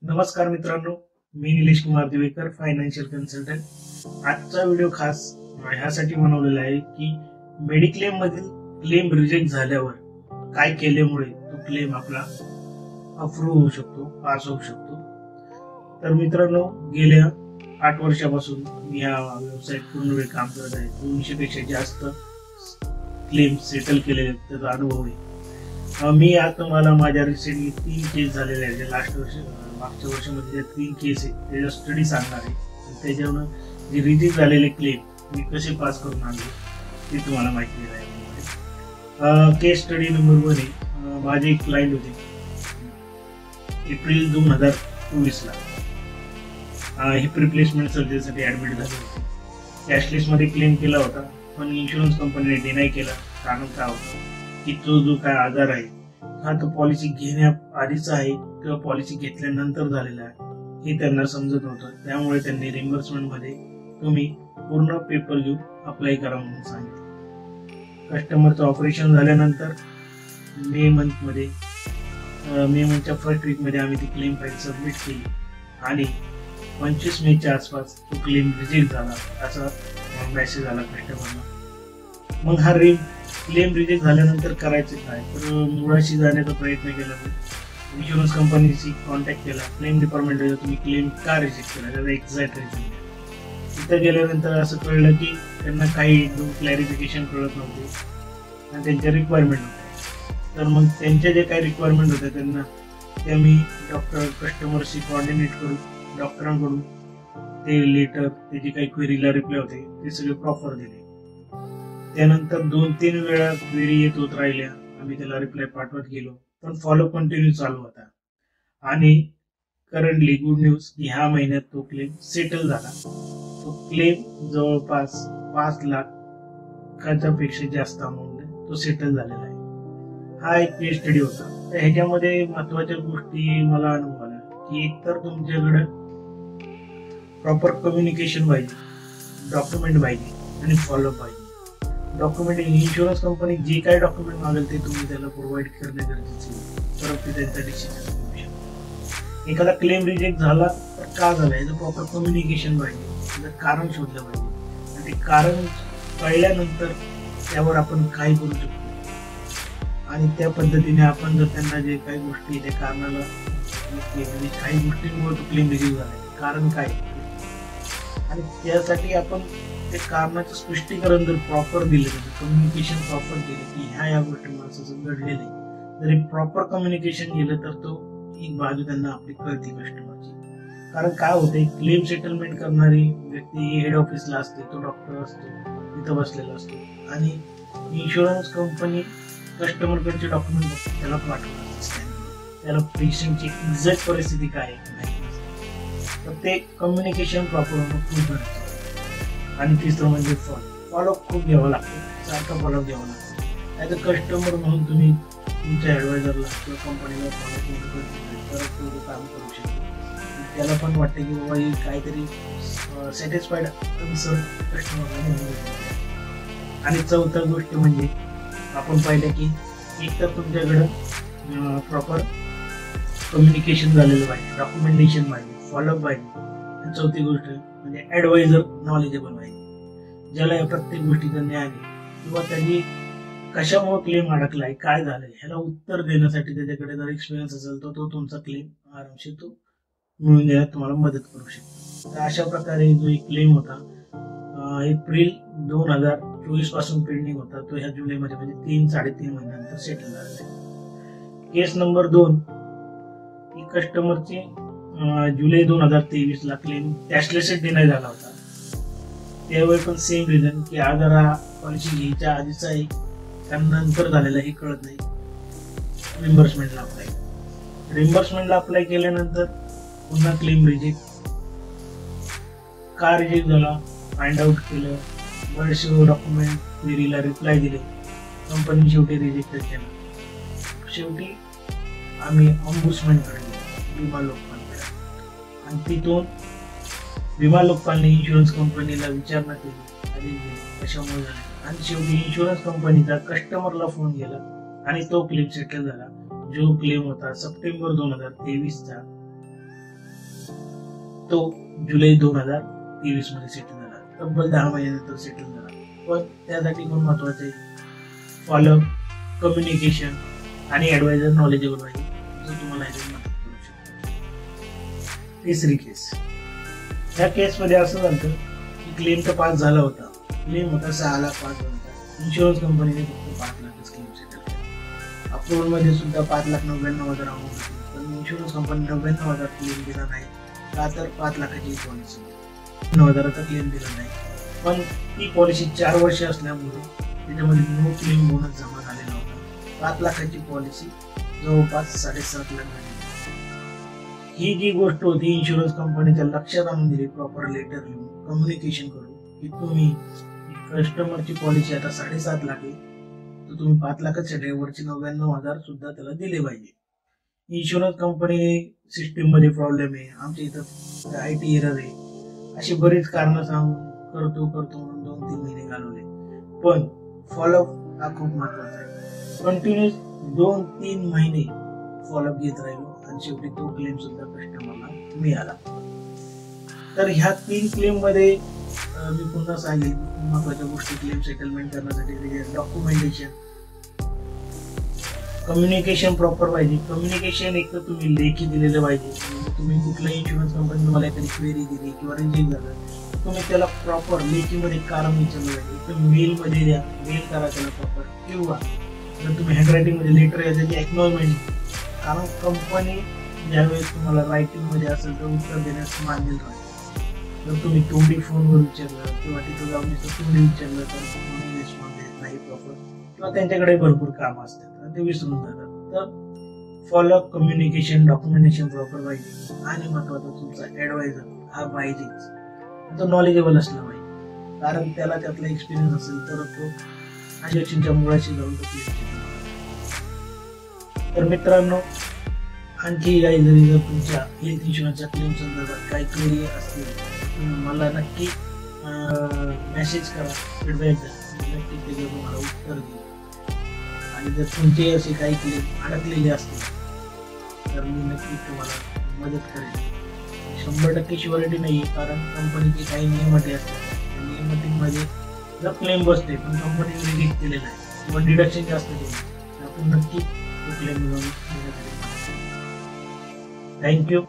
नमस्कार मित्रांनो, मी Nilesh Kumar Diwekar, financial consultant. आजचा व्हिडिओ खास ह्यासाठी बनवलेला आहे की मेडिक्लेम मधील क्लेम रिजेक्ट झाल्यावर काय केल्यामुळे तो क्लेम आपला अप्रूव्ह होऊ शकतो, पास होऊ शकतो। तर मित्रांनो, गेल्या 8 वर्षापासून मी हा व्यवसायात पूर्ण वेळ काम करत आहे। 200 पेक्षा जास्त क्लेम सेटल केलेले त्याचा अनुभव आहे। मी आता तुम्हाला माझ्या रिसेंटली 3 केस झालेले आहेत। मागच्या वर्षामध्ये 3 केस आहेत त्याचा स्टडी सांगणार आहे। त्याच्यावर जे रिजेक्ट झालेले क्लेम मी कसे पास करून आणले ते तुम्हाला माहिती देणार आहे। केस स्टडी नंबर 1 आहे। माझे एक क्लायंट होते, एप्रिल 2024 ला हिप रिप्लेसमेंट सर्जरीसाठी ऍडमिट झाले होते। कॅशलेस मध्ये क्लेम केला होता, पण इन्शुरन्स कंपनीने डिनाय केला। कारण काय होतं की जो काय आजार आहे हा तो पॉलिसी घेण्या आधीचा आहे किंवा पॉलिसी घेतल्यानंतर झालेला आहे हे त्यांना समजत नव्हतं। त्यामुळे त्यांनी रिम्बर्समेंट मध्ये तुम्ही पूर्ण पेपर घेऊन अप्लाय करा म्हणून सांगितलं। कस्टमरचं ऑपरेशन झाल्यानंतर मे मंथच्या फर्स्ट वीक मध्ये आम्ही ती क्लेम फाईल सबमिट केली आणि 25 मेच्या आसपास तो क्लेम रिजेक्ट झाला असा मेसेज आला कस्टमरला। मग हा क्लेम रिजेक्ट झाल्यानंतर करायचं काय, तर मुळाशी जाण्याचा प्रयत्न केला। इन्शुरन्स कंपनीशी कॉन्टॅक्ट केला, क्लेम डिपार्टमेंटला तुम्ही क्लेम का रिजेक्ट केला त्याचा एक्झॅक्ट रिझन। तिथं गेल्यानंतर असं कळलं की त्यांना काही क्लॅरिफिकेशन कळत नव्हते आणि त्यांच्या रिक्वायरमेंट होत्या। तर मग त्यांच्या जे काही रिक्वायरमेंट होत्या त्या मी कस्टमरशी कोऑर्डिनेट करून डॉक्टरांकडून ते लेटर, त्याची काही क्वेरीला रिप्लाय होते ते सगळे प्रॉपर दिले। त्यानंतर 2-3 वेळा क्वेरी येत होत राहिल्या, आम्ही त्याला रिप्लाय पाठवत गेलो, पण फॉलो कंटिन्यू चालू होता। आणि करंटली गुड न्यूज की ह्या महिन्यात तो क्लेम सेटल झाला। तो क्लेम जवळपास 5 लाखाच्या पेक्षा जास्त अमाऊंट तो सेटल झालेला आहे। हा एक केस स्टडी होता। तर ह्याच्यामध्ये महत्वाच्या गोष्टी मला अनुभव आल्या की एकतर तुमच्याकडे प्रॉपर कम्युनिकेशन पाहिजे, डॉक्युमेंट पाहिजे आणि फॉलोअप पाहिजे। डॉक्युमेंट, इन्शुरन्स कंपनी जे काही डॉक्युमेंट मागेल ते तुम्ही त्याला प्रोव्हाइड करणे गरजेचे आहे, परत ते त्यांचा डिसिजन घेऊ शकतो। एखादा क्लेम रिजेक्ट झाला तर का झाला याचं प्रॉपर कम्युनिकेशन पाहिजे, त्याचं कारण शोधलं पाहिजे आणि ते कारण कळल्यानंतर त्यावर आपण काय करू शकतो आणि त्या पद्धतीने आपण जर त्यांना जे काही गोष्टी त्या कारणाला म्हणजे काही गोष्टींमुळे तो क्लेम रिजेक्ट झाला कारण काय आणि त्यासाठी आपण ते कारणाचं स्पष्टीकरण जर प्रॉपर दिलं, कम्युनिकेशन प्रॉपर केलं की ह्या गोष्टी माणसाचं घडलेलं आहे, जर प्रॉपर कम्युनिकेशन केलं तर तो एक बाजू त्यांना आपली कळते कस्टमरची। कारण काय होते, क्लेम सेटलमेंट करणारी व्यक्ती हेड ऑफिसला असते, तो डॉक्टर असतो तिथं बसलेला असतो आणि इन्शुरन्स कंपनी कस्टमरकडचे डॉक्युमेंट त्याला पाठवणार असते, त्याला पेशंटची एक्झॅक्ट परिस्थिती काय आहे तर ते कम्युनिकेशन प्रॉपर होणं खूप गरजेचं। आणि तिसरं म्हणजे फॉलोअप खूप घ्यावा लागतो, सारखा फॉलोअप घ्यावा लागतो। ॲज अ कस्टमर म्हणून तुम्ही तुमच्या ॲडवायझरला किंवा कंपनीला फॉलोअप काम करू शकतो। त्याला पण वाटते की बाबा ही काहीतरी सॅटिस्फाईड आन्सर कस्टमरला मिळेल। आणि चौथं गोष्ट म्हणजे आपण पाहिलं की एक तर तुमच्याकडं प्रॉपर कम्युनिकेशन झालेलं पाहिजे, डॉक्युमेंटेशन पाहिजे, फॉलोअप पाहिजे आणि चौथी गोष्ट म्हणजे ॲडवायझर नॉलेजेबल पाहिजे, ज्याला या प्रत्येक गोष्टीचं ज्ञान आहे किंवा त्यांनी कशामुळे क्लेम अडकलाय, काय झालंय ह्याला उत्तर देण्यासाठी त्याच्याकडे जर एक्सपिरियन्स असेल तर तो तुमचा क्लेम आरामशीर तो मिळून देण्यात तुम्हाला मदत करू शकतो। तर अशा प्रकारे जो एक क्लेम होता एप्रिल 2024 पासून पेंडिंग होता, तो ह्या जुलैमध्ये म्हणजे 3-3.5 महिन्यानंतर सेटल झालेला आहे। केस नंबर 2 ही कस्टमरची जुलै 2023 ला क्लेम कॅशलेस डिनाय झाला होता। त्यावेळी पण सेम रिझन की आजार हा पॉलिसी घ्यायच्या आधीचा आहे का नंतर झालेला हे कळत नाही। रिम्बर्समेंटला अप्लाय केल्यानंतर पुन्हा क्लेम रिजेक्ट का रिजेक्ट झाला फाइंड आउट केलं, बरेचसे डॉक्युमेंट क्वेरीला रिप्लाय दिले, कंपनी शेवटी रिजेक्ट केला। शेवटी आम्ही ऑम्बुड्समॅनकडे गेलो, विमा लोकपालकडे, आणि तिथून विमा लोकपालने इन्शुरन्स कंपनीला विचारणा केली आणि कशामुळे झाले आणि शेवटी इन्शुरन्स कंपनीचा कस्टमरला फोन गेला आणि तो क्लेम सेटल झाला। जो क्लेम होता सप्टेंबर 2023 चा तो जुलै 2023 मध्ये सेटल झाला. तब्बल 10 महिन्यानंतर सेटल झाला. पण त्यासाठी पण महत्वाचं आहे फॉलोअप, कम्युनिकेशन आणि ऍडवायझर नॉलेजेबल पाहिजे, जो तुम्हाला याच्यात मदत करू शकतो. तिसरी केस. या केसमध्ये असं झालं की क्लेम तर पास झाला होता. क्लेम होता 6,05,000. इन्शुरन्स कंपनीने फक्त 5 लाखच क्लेम सेटल केला. अप्रुव्हल मध्ये सुद्धा 5,99,000 अमाऊंट होती. पण इन्शुरन्स कंपनी 99,000 क्लेम दिला नाही. का तर 5 लाखाची पॉलिसी 9,000चा क्लेम दिला नाही. पण ती पॉलिसी 4 वर्ष असल्यामुळे त्याच्यामध्ये नो क्लेम बोनस जमा झालेला होता. 5 लाखाची पॉलिसी जवळपास 7.5 लाख झाली. ही जी गोष्ट होती इन्शुरन्स कंपनीच्या लक्षात आणून दिली, प्रॉपर लेटर लिहून कम्युनिकेशन करून की तुम्ही कस्टमरची पॉलिसी आता 7.5 लाख आहे, तर तुम्ही 5 लाखाच्या ड्रायव्हरचे 99,000 सुद्धा त्याला दिले पाहिजे. इन्शुरन्स कंपनी सिस्टीम मध्ये प्रॉब्लेम आहे, आमच्या इथं IT एरर आहे, अशी बरीच कारणं सांगून करतो म्हणून 2-3 महिने घालवले. पण फॉलोअप हा खूप महत्वाचा आहे. कंटिन्युअस 2-3 महिने फॉलोअप घेत राहिलो आणि शेवटी तो क्लेम सुद्धा कस्टमरला मिळाला. तर ह्या 3 क्लेम मध्ये मी पुन्हा सांगेन महत्वाच्या गोष्टी क्लेम सेटलमेंट करण्यासाठी डॉक्युमेंटेशन, कम्युनिकेशन प्रॉपर पाहिजे. कम्युनिकेशन एक तर तुम्ही लेखी दिलेलं पाहिजे. तुम्ही कुठल्याही इन्शुरन्स कंपनी तुम्हाला एखादी क्वेरी दिली किंवा रिजेक्ट झालं, तुम्ही त्याला प्रॉपर लेखीमध्ये कारण विचारलं पाहिजे. तुम्ही मेल मध्ये द्या, मेल करा त्याला प्रॉपर, किंवा जर तुम्ही हँडरायटिंग मध्ये लेटर आहे त्याची एक्नॉलेजमेंट. कारण कंपनी ज्यावेळेस तुम्हाला रायटिंग मध्ये असेल तर उत्तर देण्यास मान्य राहते. जर तुम्ही तोंडी फोनवर विचारलं किंवा तिथं जाऊन तोंडी विचारलं तर कोणी रिस्पॉन्स देत नाही प्रॉपर, किंवा त्यांच्याकडे भरपूर काम असतात आणि ते विसरून जातात. तर फॉलोअप, कम्युनिकेशन, डॉक्युमेंटेशन प्रॉपर पाहिजे. आणि महत्वाचा तुमचा ऍडवायझर हा पाहिजेच, तो नॉलेजेबल असला पाहिजे. कारण त्याला त्यातला एक्सपिरियन्स असेल तर तो ऑब्जेक्शनच्या मुळाशी जाऊन तो क्लिअर करेल. तर मित्रांनो, आणखी काही जर तुमच्या हेल्थ इन्शुरन्सच्या क्लेम संदर्भात काही क्वेरी असतील तुम्ही मला नक्की मेसेज करा, फीडबॅक द्या, नक्की त्याचं तुम्हाला उत्तर देईल. आणि जर तुमचे असे काही क्लेम अडकलेले असतील तर मी नक्की तुम्हाला मदत करेन. 100% शुअरिटी नाही, कारण कंपनीचे काही नियम अटी असतात. त्या नियम अटीमध्ये जर क्लेम बसते पण कंपनीने रिजेक्ट केलेला आहे किंवा डिडक्शन जास्त केलं तर आपण नक्की तो क्लेम मिळवून देण्यासाठी. थँक्यू.